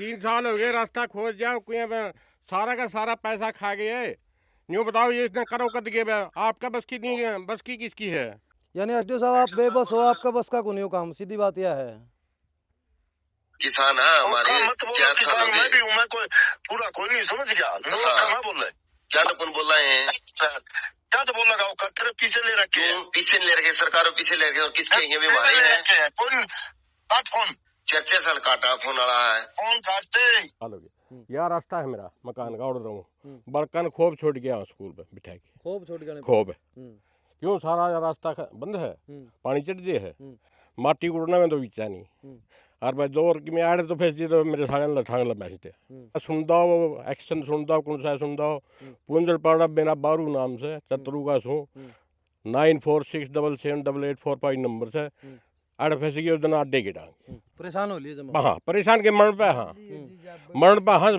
3 साल हो गए, रास्ता खोज जाओ कुएं में, सारा का सारा पैसा खा गए। यूँ बताओ ये इतना करो कद गए, आपका बस की नहीं है, बस की किसकी है? यानी एसडीओ साहब आप बेबस हो, आपका बस का कोई काम, सीधी बात यह है। किसान है हमारे, मत बोलो 4 साल हो किसान, मैं गए। भी हूँ, मैं कोई पूरा कोई नहीं, समझ गया। हाँ। बोल रहे क्या तो कौन बोल रहे हैं? क्या तो बोल लगा, कट्टर पीछे ले रखे हैं, पीछे ले रखे, सरकारों पीछे ले रखे, और किसके ये बीमारी है? फोन काट, फोन 4 साल काटा फोन वाला है, फोन काटते। साल हो गए। यह रास्ता है मेरा मकान का, उड़ रहा हूँ बड़कन खोब छोड़ गया स्कूल पे बिठा के, खूब छोड़ गए खोब क्यों सारा रास्ता बंद है, पानी चढ़ दिए है, माटी उड़ना में तो बीचा नहीं। और भाई दो की मैं आड़े तो फंस जी तो मेरे सारे ठांग बैठते सुनता हो एक्शन सुनता हो, कौन सा सुनता हो, पुंजल पाड़ा बिना बारू नाम से चतरू का सू 94677884 नंबर से आड़े फंस गए उस दिन अड्डे की डांग, परेशान हो लिए जमा। हाँ परेशान के मरण पे, हाँ मरण पे, हाँ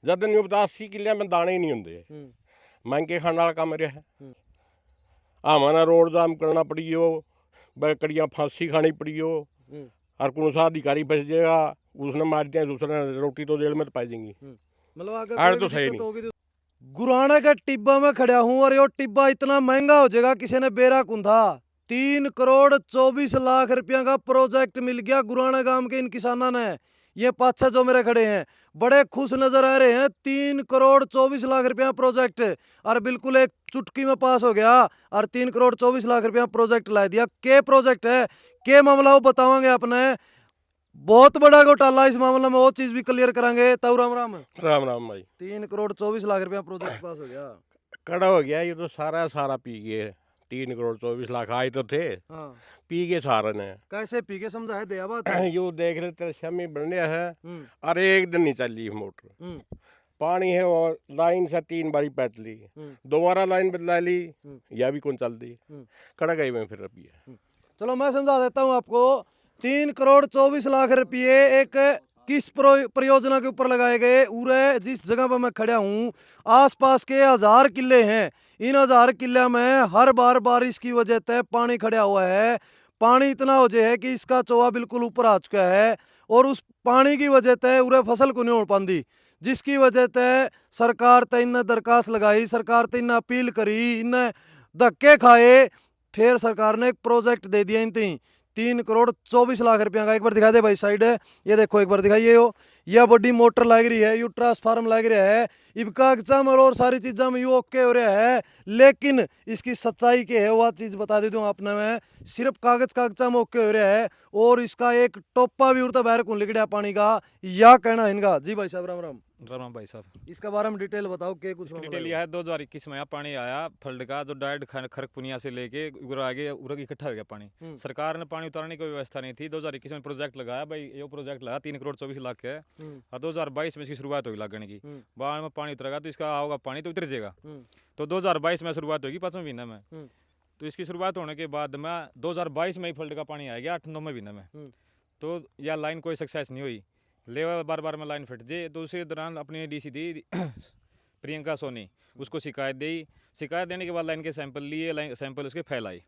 जब दिन बता 80 किले में दाने ही नहीं होंगे, महंगे खाने वाला काम मेरे है। आमाना रोड जाम करना पड़ी हो, कड़ियाँ फांसी खानी पड़ी हो, और कौन सा अधिकारी फंस जाएगा, उसने मार दिया, दूसरा रोटी तो जेल में तो पाई जाएंगी, मतलब आड़ तो सही नहीं। गुराना के टिब्बा में खड़ा हूँ और ये टिब्बा इतना महंगा हो जाएगा, किसी ने बेरा कुंधा 3 करोड़ 24 लाख रुपया का प्रोजेक्ट मिल गया गुराना गांव के इन किसानों ने। ये पाछा जो मेरे खड़े हैं बड़े खुश नजर आ रहे हैं। 3 करोड़ 24 लाख रुपया प्रोजेक्ट, और बिल्कुल एक चुटकी में पास हो गया, और 3 करोड़ 24 लाख रुपया प्रोजेक्ट ला दिया। के प्रोजेक्ट है, के मामला वो बतावांगे अपने, बहुत बड़ा घोटाला इस मामले में, वो चीज भी क्लियर करांगे। ताऊ राम राम। राम राम भाई। 3 करोड़ 24 लाख रुपया प्रोजेक्ट पास हो गया, कड़ा हो गया, ये तो सारा पी गए। 3 करोड़ 24 लाख आए तो थे, हाँ पी गए सारे ने। कैसे पी के समझा है दया बात। यू देख ले तेरे शमी बनने है, और एक दिन नहीं चली मोटर, पानी है और लाइन से 3 बारी पैट ली, दोबारा लाइन बदला ली, या भी कौन चल दी, कड़ा गई में फिर अभी है। चलो मैं समझा देता हूँ आपको। 3 करोड़ 24 लाख रुपये एक किस परियोजना के ऊपर लगाए गए। उरे जिस जगह पर मैं खड़ा हूँ आसपास के 1000 किले हैं, इन 1000 किले में हर बार बारिश की वजह से पानी खड़ा हुआ है। पानी इतना हो जाए है कि इसका चौवा बिल्कुल ऊपर आ चुका है, और उस पानी की वजह से उरे फसल को नहीं हो पाती, जिसकी वजह से सरकार ते इन्हें दरखास्त लगाई, सरकार ते इन्हें अपील करी, इन्हें धक्के खाए, फिर सरकार ने एक प्रोजेक्ट दे दिया इन 3 करोड़ 24 लाख रुपया का। एक बार दिखा दे भाई साइड है, ये देखो एक बार दिखाइए, हो यह बड़ी मोटर लग रही है, यू ट्रांसफार्म लग रहा है, इब कागजा में और सारी चीज़ों में यू ओके हो रहा है, लेकिन इसकी सच्चाई के है वह चीज़ बता देता हूँ आपने। मैं सिर्फ कागजा में ओके हो रहा है, और इसका एक टोपा भी उड़ता बाहर कौन लिख पानी का, या कहना इनका। जी भाई साहब राम राम। राम भाई साहब, इसका बारे में डिटेल बताओ, के कुछ डिटेल यह है 2021 में यहाँ पानी आया फल्ड का, जो डायरेक्ट खरकपुनिया से लेके उगर आगे उरग इकट्ठा हो गया पानी। सरकार ने पानी उतारने की कोई व्यवस्था नहीं थी। 2021 में प्रोजेक्ट लगाया भाई, ये प्रोजेक्ट लगा 3 करोड़ 24 लाख है, और 2022 में इसकी शुरुआत होगी लगने की। बाद में पानी उतरेगा तो इसका आओगा पानी तो उतर जाएगा, तो 2022 में शुरुआत होगी 5वें महीने में। तो इसकी शुरुआत होने के बाद में 2022 में ही फल्ड का पानी आ गया 8-9वें महीने में, तो यह लाइन कोई सक्सेस नहीं हुई, लेवल बार में लाइन फट जाए। तो उसी दौरान अपनी डीसी थी प्रियंका सोनी, उसको शिकायत दी, शिकायत देने के बाद लाइन के सैंपल लिए, सैंपल उसके फैलाए,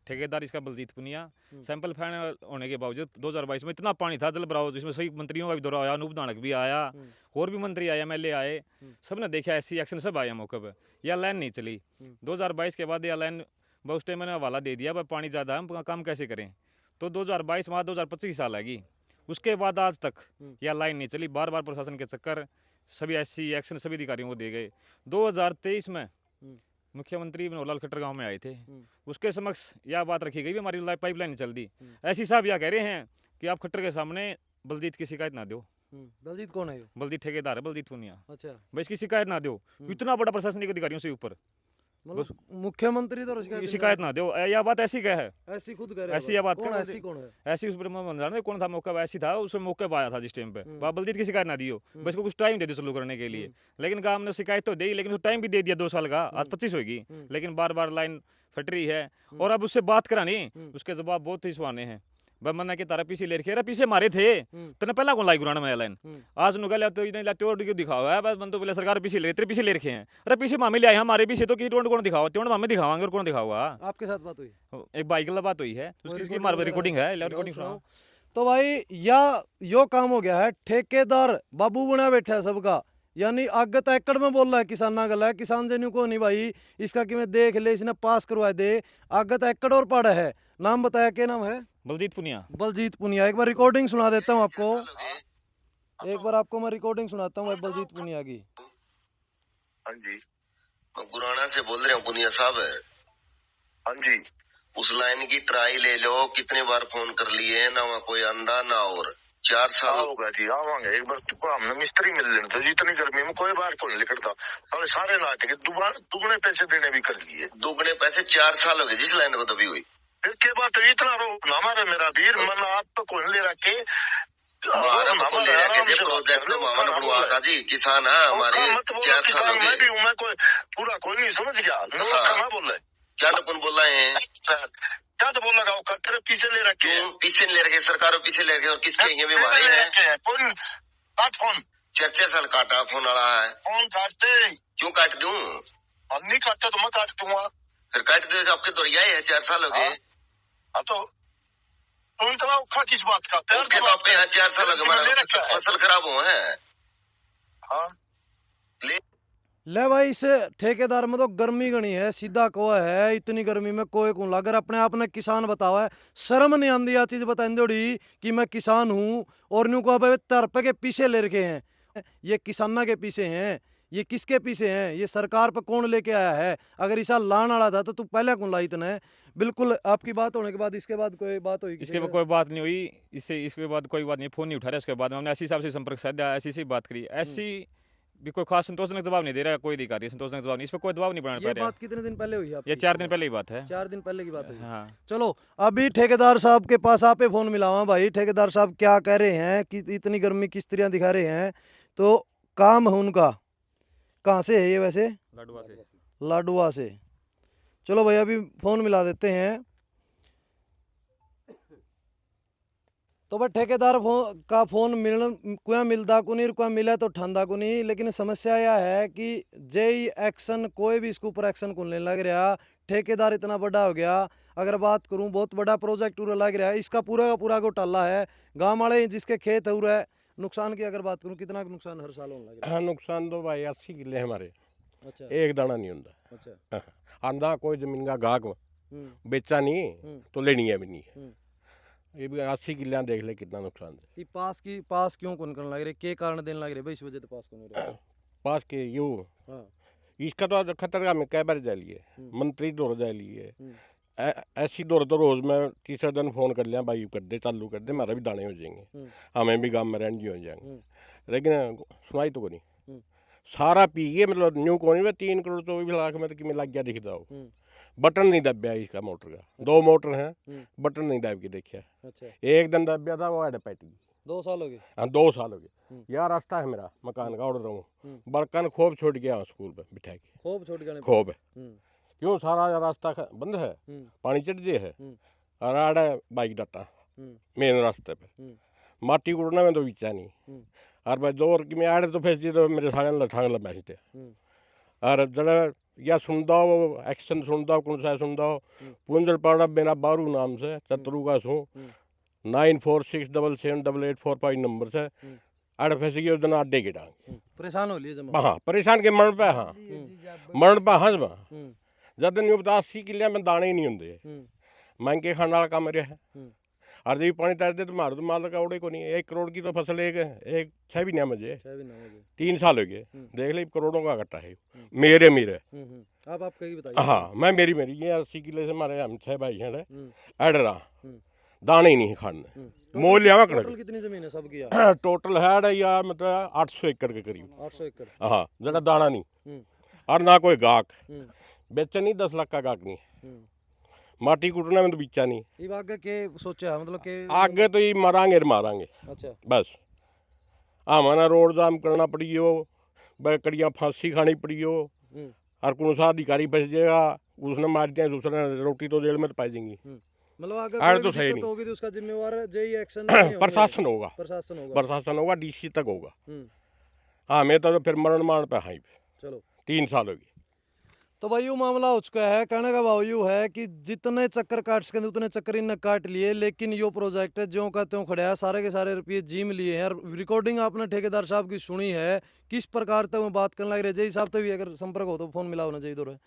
ठेकेदार इसका बलजीत पुनिया। सैंपल फाइनल होने के बावजूद 2022 में इतना पानी था जल भराव, जिसमें सभी मंत्रियों का भी दौरा आया, अनूप धानक भी आया, और भी मंत्री आए, MLA आए, सब ने देखा, ऐसी एक्शन सब आया मौके पर, यह लाइन नहीं चली। 2022 के बाद यह लाइन उस टाइम मैंने हवाला दे दिया, भाई पानी ज़्यादा है, हम काम कैसे करें। तो 2022 में 2025 की साल आएगी, उसके बाद आज तक यह लाइन नहीं चली। बार प्रशासन के चक्कर, सभी ऐसी एक्शन सभी अधिकारियों को दे गए। 2023 में मुख्यमंत्री मनोहर लाल खट्टर गांव में आए थे, उसके समक्ष यह बात रखी गई, हमारी पाइपलाइन नहीं चल दी। ऐसी साहब यह कह रहे हैं कि आप खट्टर के सामने बलजीत की शिकायत ना दो। बलजीत कौन है? बलजीत ठेकेदार है, बलजीत पुनिया। अच्छा, भाई इसकी शिकायत ना दो, इतना बड़ा प्रशासनिक अधिकारियों से ऊपर, मतलब मुख्यमंत्री तो शिकायत ना दो। यह बात ऐसी क्या है, ऐसी खुद कह रहे हैं, ऐसी यह बात कौन ऐसी कौन है? ऐसी उस पर मैं जान कौन था मौका, ऐसी था उस मौके पर आया था जिस टाइम पे। बलजीत की शिकायत ना दियो, बस को कुछ टाइम दे दो चालू करने के लिए। लेकिन गांव ने शिकायत तो दी, लेकिन टाइम भी दे दिया 2 साल का, आज 25 होगी, लेकिन बार लाइन फट रही है। और अब उससे बात करानी, उसके जवाब बहुत ही सुहाने हैं। भाई मना के तारा पीछे ले रखे, अरे पीछे मारे थे तने पहला कौन लाई गुराना में लाइन, आज नु गले तो इने लाते और दिखाओ है, बस मन तो बोले सरकार पीछे ले, तेरे पीछे ले रखे हैं, अरे पीछे मामे ले आए हमारे पीछे, तो की टोंड कौन दिखाओ, टोंड मामे दिखावांगे और कौन दिखाओगा। आपके साथ बात हुई? एक बाइक वाला बात हुई है, उसकी हमारे रिकॉर्डिंग है, रिकॉर्डिंग सुनाओ। तो भाई यो काम हो गया है, ठेकेदार बाबू बना बैठा है सबका, यानी आगे तो एकड़ में बोल रहा है किसान ना गला है, किसान जनु को नहीं भाई इसका कि मैं देख ले, इसने पास करवा दे, आगे तो एकड़ और पड़ा है। नाम बताया, क्या नाम है? बलजीत पुनिया। बलजीत पुनिया। एक बार रिकॉर्डिंग सुना देता हूँ आपको, एक बार आपको मैं रिकॉर्डिंग सुनाता हूँ भाई बलजीत पुनिया की। हाँ जी, मैं गुराना से बोल रहा हूँ, पुनिया साहब है। हाँ जी। उस लाइन की ट्राई ले लो, कितने बार फोन कर लिए, ना वहाँ कोई अंधा ना और 4 साल होगा जी, आवांगे एक बार। तुमको हमने मिस्त्री मिल लेने तो जितनी गर्मी में कोई बार कौन निकलता, सारे नाटक दुगने पैसे देने भी कर लिए। दुगने पैसे 4 साल हो गए जिस लाइन को दबी हुई। फिर के बात इतना रो हमारे मेरा वीर, मन आप तो कौन ले रखे हमारा को ले रखे थे प्रोजेक्ट तो मामला बनवा था जी, किसान है हमारे 4 साल हो मैं भी गए। हूँ, मैं कोई पूरा कोई नहीं समझ गया। हाँ। बोल रहे क्या तो कौन बोल रहे हैं? क्या तो बोल लगा, कट्टर पीछे ले रखे हैं। पीछे ले रखे, सरकारों पीछे ले रखे, और किसके ये भी मारे हैं। कौन काट फोन? 4 साल काटा फोन वाला है। फोन काटते क्यों काट दूं? अब नहीं काटते तो मैं काट दूंगा। फिर काट दो, आपके दौड़िया है 4 साल हो गए। हाँ तो इतना औखा किस बात का? प्यार के तो आप यहाँ 4 साल हो गए, हमारा फसल खराब हुआ है। हाँ ले भाई, इस ठेकेदार में तो गर्मी गणी है, सीधा कौआ है, इतनी गर्मी में कोई कौन अगर अपने आप ने किसान बतावा है, शर्म नहीं आती आ चीज बताई जोड़ी कि मैं किसान हूँ, और न्यू को तरपे के पीछे ले रखे हैं। ये किसाना के पीछे हैं, ये किसके पीछे हैं? ये सरकार पे कौन लेके आया है? अगर इसा लान वाला था तो तू पहले कौन लाई इतना है? बिल्कुल आपकी बात होने के बाद इसके बाद कोई बात हुई? इसके बाद कोई बात नहीं हुई, इसके बाद कोई बात नहीं, फोन नहीं उठा रहा। उसके बाद हमने ऐसी हिसाब से संपर्क साधा, ऐसी बात करी, ऐसी भी कोई खास संतोषजनक जवाब नहीं दे रहा कोई अधिकारी, संतोषजनक जवाब नहीं, इस पर कोई दबाव नहीं बनाना ये पड़ रहा। बात कितने दिन पहले हुई? ये 4 दिन पहले ही बात है। 4 दिन पहले की बात हुई। हाँ। चलो अभी ठेकेदार साहब के पास आपे फोन मिलावा भाई, ठेकेदार साहब क्या कह रहे हैं कि इतनी गर्मी किस तरह दिखा रहे हैं, तो काम है उनका। कहाँ से है ये वैसे? लाडुआ से। लाडुआ से। चलो भाई अभी फोन मिला देते हैं। तो भाई ठेकेदार का फोन कोई मिलता को नहीं, कोई मिला तो ठंडा को नहीं, लेकिन समस्या यह है कि जेई एक्शन कोई भी इसके ऊपर एक्शन को नहीं लग रहा। ठेकेदार इतना बड़ा हो गया, अगर बात करूं बहुत बड़ा प्रोजेक्ट पूरा लग रहा है, इसका पूरा का पूरा घोटाला है। गाँव वाले जिसके खेत है उरा नुकसान की अगर बात करूं, कितना नुकसान हर साल होने लग रहा है? हाँ, नुकसान तो भाई 80 किले हमारे, अच्छा एक दाना नहीं होता। अच्छा। आंधा कोई जमीन का गाहक बेचा नहीं तो लेनी है भी नहीं है। ये भी 80 किले देख ले कितना नुकसान है। ये पास क्यों कौन करने लग रहे, के कारण देने लग रहे भाई, इस वजह से पास कौन हो रहा है? पास के यू हाँ। इसका तो खतरा में कै बार जा लिए, मंत्री दौड़ जा लिए, ऐसी दौड़ तो रोज मैं तीसरे दिन फोन कर लिया, भाई कर दे, चालू कर दे, हमारा भी दाने हो जाएंगे, हमें भी गाँव में रहन जी हो जाएंगे, लेकिन सुनाई तो को नहीं। सारा पी गए, मतलब न्यू को नहीं, 3 करोड़ 24 लाख में तो कि लग गया दिखता हो। बटन नहीं दबिया इसका मोटर का, 2 मोटर हैं, बटन नहीं दब के देखिया। अच्छा। एक दिन दबिया था, वो पैट गई। 2 साल हो गए? हाँ 2 साल हो गए। यार रास्ता है मेरा मकान का, उड़ रहा हूँ, बड़कन खोब छोड़ गया स्कूल पे बिठा के, खूब छोड़ गए? खोब है क्यों, सारा रास्ता बंद है, पानी चढ़ जे है, और आड़ा बाइक डाटा मेन रास्ते पे, माटी उड़ना में तो विचा नहीं, और भाई जोर की मैं आड़े तो फंस जी तो मेरे सारे लठांग बैठते, और जरा या सुनता हो एक्शन सुनता हो, कौन सा सुनता हो, पुंजल पाड़ा बिना बारू नाम से चतरू का सू 94677885 नंबर से अड़ फंस गई, उस दिन आडे के डांग परेशान हो लिए जमा? हाँ परेशान के मरण पे, हाँ मरण पे हाँ जमा, जब दिन 80 किले में दाने ही नहीं होंगे, महंगे खाने वाला काम रहा है। और जब पानी तर दे तो मारो तो माल का उड़े को नहीं, 1 करोड़ की तो फसल एक 6 भी नहीं मुझे, 3 साल हो गए, देख ले करोड़ों का घट्टा है मेरे मेरे। आप कहीं बताइए। हाँ मैं मेरी ये 80 किले से हमारे हम 6 भाई हैं, अड़ रहा दाने ही नहीं खाने, मोल लिया टोटल कितनी जमीन है सबकी? टोटल है या मतलब 800 एकड़ के करीब। 800 एकड़? हाँ जरा दाना नहीं, और ना कोई गाहक बेचे नहीं, 10 लाख का गाहक नहीं, माटी कुटने में तो बिचा नहीं। ये आगे के सोचा मतलब के आगे तो ये मारांगे मारांगे। अच्छा। बस हमारा रोड जाम करना पड़ी हो, कड़िया फांसी खानी पड़ी हो, और कौन सा अधिकारी फंस जाएगा, उसने मार दिया, दूसरा रोटी तो जेल में तो पाई जाएंगी। मतलब आगे अगर तो कोई सही दिक्कत नहीं। होगी तो उसका जिम्मेवार जेई एक्शन प्रशासन होगा, प्रशासन होगा, डीसी तक होगा। हाँ मैं तो फिर मरण मान पे हाई, चलो 3 साल हो गए। तो भाई यूँ मामला हो चुका है। कहने का भाव यूँ है कि जितने चक्कर काट सके उतने चक्कर इनने काट लिए, लेकिन यो प्रोजेक्ट ज्यों का त्यों खड़ा है, सारे के सारे रुपये जीम लिए हैं। और रिकॉर्डिंग आपने ठेकेदार साहब की सुनी है, किस प्रकार तक वो बात करने लग रहे। जय साहब तो भी अगर संपर्क हो तो फोन मिला होना चाहिए।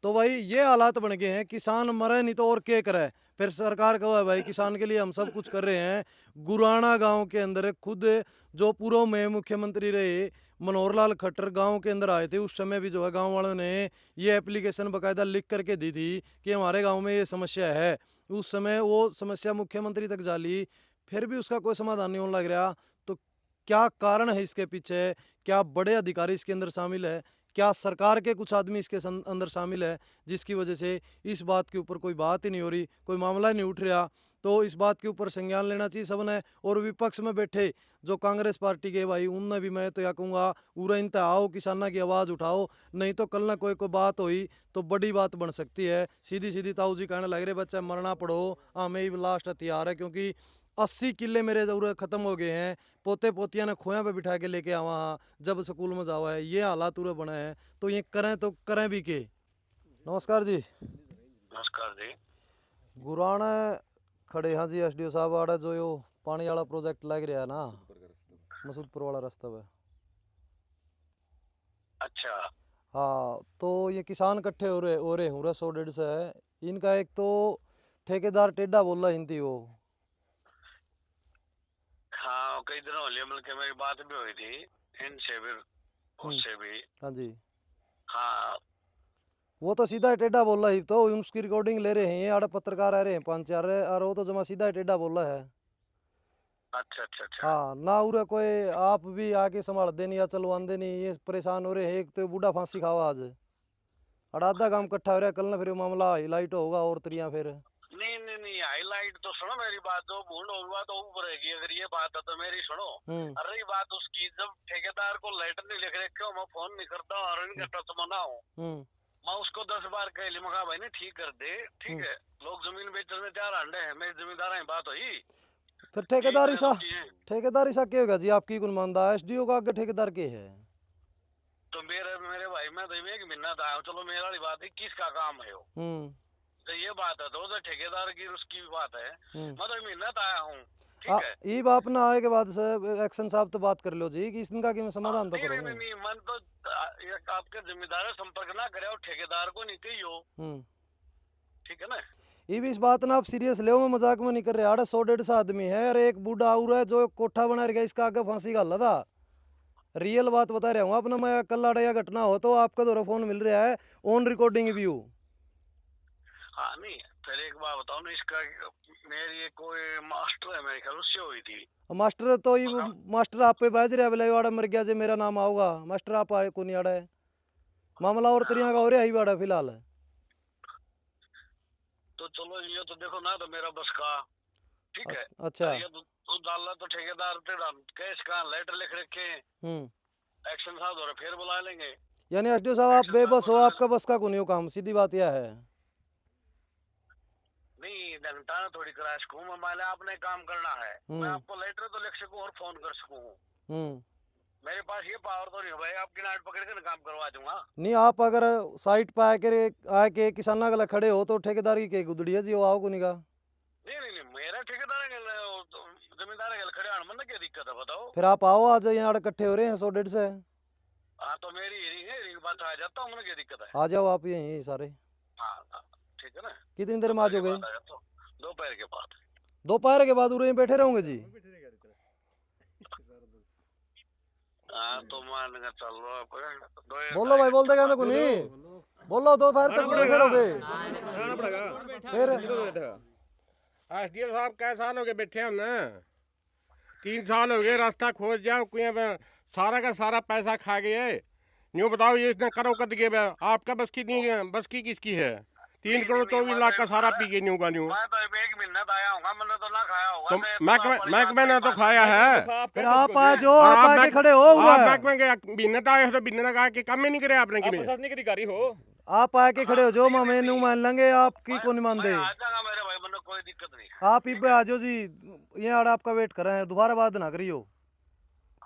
तो भाई ये हालात बन गए हैं, किसान मरे नहीं तो और क्या करे। फिर सरकार कहो है भाई किसान के लिए हम सब कुछ कर रहे हैं। गुराना गांव के अंदर खुद जो पूर्व में मुख्यमंत्री रहे मनोहर लाल खट्टर गांव के अंदर आए थे, उस समय भी जो है गांव वालों ने ये एप्लीकेशन बकायदा लिख करके दी थी कि हमारे गांव में ये समस्या है। उस समय वो समस्या मुख्यमंत्री तक जा ली, फिर भी उसका कोई समाधान नहीं होने लग रहा। तो क्या कारण है इसके पीछे? क्या बड़े अधिकारी इसके अंदर शामिल है? क्या सरकार के कुछ आदमी इसके अंदर शामिल है जिसकी वजह से इस बात के ऊपर कोई बात ही नहीं हो रही, कोई मामला नहीं उठ रहा? तो इस बात के ऊपर संज्ञान लेना चाहिए सबने। और विपक्ष में बैठे जो कांग्रेस पार्टी के भाई, उनने भी मैं तो या कहूँगा पूरा इंतहा आओ, किसाना की आवाज़ उठाओ, नहीं तो कल ना कोई बात हुई तो बड़ी बात बन सकती है। सीधी सीधी ताऊ जी कहने लग रहे बच्चा मरना पड़ो हमें ही लास्ट हथियार है, क्योंकि 80 किले मेरे जरूर खत्म हो गए हैं। पोते पोतियां ने खोया पे बिठा के लेके आवा जब स्कूल में जावा है, ये हालात पूरे बने हैं। तो ये करें तो करें भी के। नमस्कार जी। नमस्कार जी। गुराना खड़े हाँ जी एसडीओ साहब आड़ा जो यो पानी वाला प्रोजेक्ट लग रहा है ना मसूदपुर वाला रास्ता पे। अच्छा। हाँ तो ये किसान इकट्ठे हो रहे हूँ 100-150 है। इनका एक तो ठेकेदार टेढ़ा बोल रहा हिंदी वो। हाँ कई दिनों पहले मिलकर मेरी बात भी हुई थी इनसे भी, उससे भी। हाँ जी हाँ वो तो सीधा ही टेढ़ा बोल रहा है, तो उसकी रिकॉर्डिंग ले रहे हैं, आड़े पत्रकार आ रहे हैं 5-4, और वो तो जमा सीधा ही टेढ़ा बोल रहा है। अच्छा अच्छा अच्छा। हाँ ना उरे कोई आप भी आके संभाल देनी या चलवान देनी, ये परेशान हो रहे हैं। एक तो बूढ़ा फांसी खावा आज, और आधा काम इकट्ठा हो रहा है, कल ना फिर वो मामला हाईलाइट होगा और तरिया फिर। नहीं नहीं नहीं, हाईलाइट तो सुनो मेरी बात, जो भूल होगा तो ऊपर रहेगी। अगर ये बात है तो मेरी सुनो। अरे ये बात उसकी, जब ठेकेदार को लेटर नहीं लिख रहे, क्यों मैं फोन नहीं करता हूँ और इनका टच मना हूँ, मैं उसको 10 बार कह ली, मगा भाई ने ठीक कर दे, ठीक है लोग जमीन बेचने में 4 अंडे हैं, मेरी जिम्मेदार है, बात हुई। फिर ठेकेदार सा क्या होगा जी आपकी कुल मानदा एसडीओ का आगे ठेकेदार के है? तो मेरे भाई मैं तो एक महीना था, चलो मेरा वाली बात है, किसका काम है वो, तो ये बात है तो ठेकेदार की उसकी बात है। मैं तो महीना आया हूँ, ठीक है। ये बात ना आने के बाद से एक्शन साहब तो बात कर लो जी कि इनका कि मैं समाधान तो करूँ। नहीं मन तो आपके जिम्मेदार है, संपर्क ना करे और ठेकेदार को नहीं कहियो, ठीक है ना। ये भी इस बात ना आप सीरियस ले, मैं मजाक में नहीं कर रहे। 100-150 आदमी है और एक बूढ़ा और है जो कोठा बना रहा है, इसका आगे फांसी का था। रियल बात बता रहा हूँ अपना मैं। कल या घटना हो तो आपका दोरा फोन मिल रहा है, ऑन रिकॉर्डिंग भी हो। हाँ नहीं फिर एक बात बताओ ना, इसका मेरी कोई मास्टर है मेरे ख्याल उससे हुई थी। मास्टर तो ये मास्टर आप पे बाज रहा है, वाड़ा मर गया जे मेरा नाम आओगा, मास्टर आप आए को नहीं आड़ा है मामला और तरिया का हो रहा है वाड़ा फिलहाल। तो चलो ये तो देखो ना, तो मेरा बस का, ठीक है। अच्छा ये तो डालना तो ठेकेदार केस का लेटर लिख रखे, एक्शन साहब और फिर बुला लेंगे। यानी एसडीओ साहब आप बेबस हो, आपका बस का को नहीं हो काम, सीधी बात यह है। नहीं घंटा थोड़ी करा सकूं मैं, मान आपने काम करना है, मैं आपको लेटर तो लिख सकूं और फोन कर सकूं। मेरे पास ये पावर तो नहीं भाई, आपकी नाट पकड़ के काम करवा दूंगा। नहीं आप अगर साइट पे आके किसाना गला खड़े हो तो ठेकेदार की गुदड़ी है जी, वो आओ को नहीं का। नहीं नहीं नहीं मेरा ठेकेदार जमींदार है खड़े आने में क्या दिक्कत है बताओ। फिर आप आओ आज यहाँ इकट्ठे हो रहे हैं 100-150। हाँ तो मेरी हियरिंग बात आ जाता हूँ, क्या दिक्कत है। आ जाओ आप यहीं सारे। हाँ ठीक है ना। कितनी देर में आ जाओगे? दोपहर के बाद। दोपहर के बाद उरे बैठे रहोगे जी? हाँ तो मान के चल लो। बोलो भाई, बोलते कहने को नहीं बोलो, दोपहर तक बैठे रहोगे फिर। एसडीओ साहब कै साल हो गए बैठे हम ना, 3 साल हो गए, रास्ता खोज जाओ कुएं सारा का सारा पैसा खा गए। न्यू बताओ ये इतना करो कद के आपका बस की नहीं है, बस की किसकी है? 3 करोड़ 24 लाख का सारा पी गए न्यू का न्यू। मैं तो 1 महीना आया होगा, मैंने तो ना खाया होगा। तो महकमे ने तो खाया है। फिर आप आ जाओ, आप आके खड़े हो। महकमे के बिन्ने तो आए तो बिन्ने का के काम ही नहीं करे आपने कि प्रशासनिक अधिकारी हो, आप आके खड़े हो जो मेनू मान लेंगे, आपकी को नहीं मान दे। आ जाएगा मेरे भाई, मैंने कोई दिक्कत नहीं। आप इबे आ जाओ जी, ये आड़ा आपका वेट कर रहे हैं, दोबारा बात ना करियो।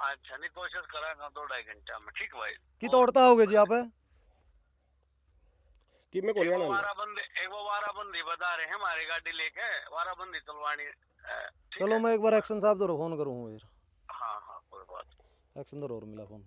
अच्छा नहीं, कोशिश करेंगे 2-2.5 घंटा में, ठीक भाई। की तोड़ता होगे जी आप? कि मैं को लेना एक वो वाराबंदी बता रहे हैं हमारी गाड़ी लेके वाराबंदी चलवानी चलो मैं एक बार एक्शन साहब तो फोन करूँ फिर। हाँ हाँ कोई बात एक्शन तो और मिला फोन।